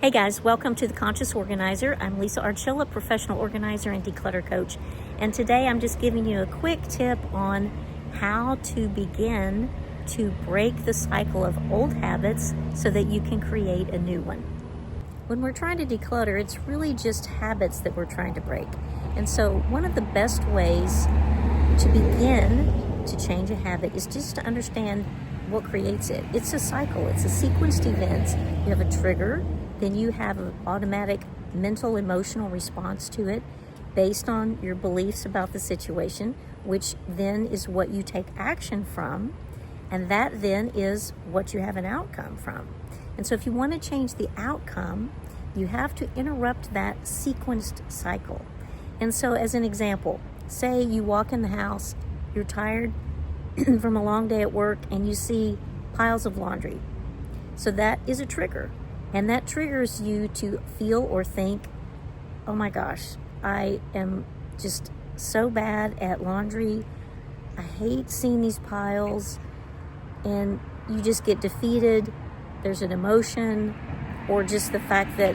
Hey guys, welcome to The Conscious Organizer. I'm Lisa Archilla, professional organizer and declutter coach. And today I'm just giving you a quick tip on how to begin to break the cycle of old habits so that you can create a new one. When we're trying to declutter, it's really just habits that we're trying to break. And so one of the best ways to begin to change a habit is just to understand what creates it. It's a cycle, it's a sequenced event. You have a trigger, then you have an automatic mental, emotional response to it based on your beliefs about the situation, which then is what you take action from, and that then is what you have an outcome from. And so if you want to change the outcome, you have to interrupt that sequenced cycle. And so as an example, say you walk in the house, you're tired from a long day at work, and you see piles of laundry. So that is a trigger. And that triggers you to feel or think, oh my gosh, I am just so bad at laundry. I hate seeing these piles. And you just get defeated. There's an emotion, or just the fact that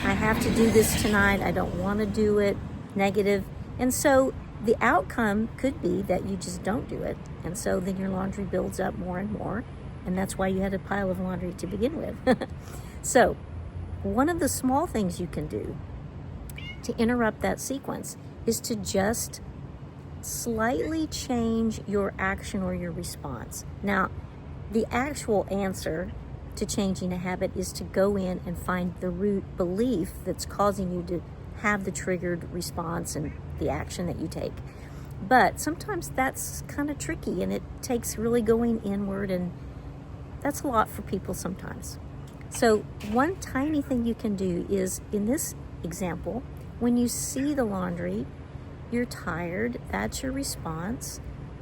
I have to do this tonight. I don't want to do it, negative. And so the outcome could be that you just don't do it. And so then your laundry builds up more and more. And that's why you had a pile of laundry to begin with. So one of the small things you can do to interrupt that sequence is to just slightly change your action or your response. Now, the actual answer to changing a habit is to go in and find the root belief that's causing you to have the triggered response and the action that you take. But sometimes that's kind of tricky, and it takes really going inward, and that's a lot for people sometimes. So one tiny thing you can do is, in this example, when you see the laundry, you're tired, that's your response,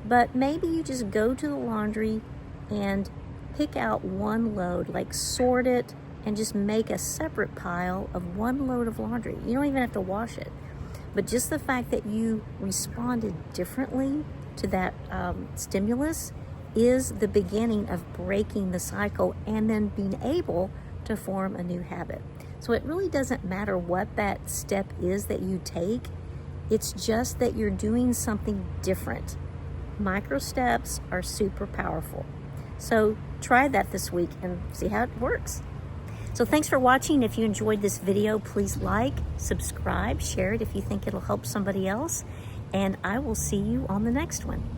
but maybe you just go to the laundry and pick out one load, like sort it and just make a separate pile of one load of laundry. You don't even have to wash it. But just the fact that you responded differently to that stimulus is the beginning of breaking the cycle and then being able to form a new habit. So it really doesn't matter what that step is that you take. It's just that you're doing something different. Micro steps are super powerful. So try that this week and see how it works. So thanks for watching. If you enjoyed this video, please like, subscribe, share it if you think it'll help somebody else. And I will see you on the next one.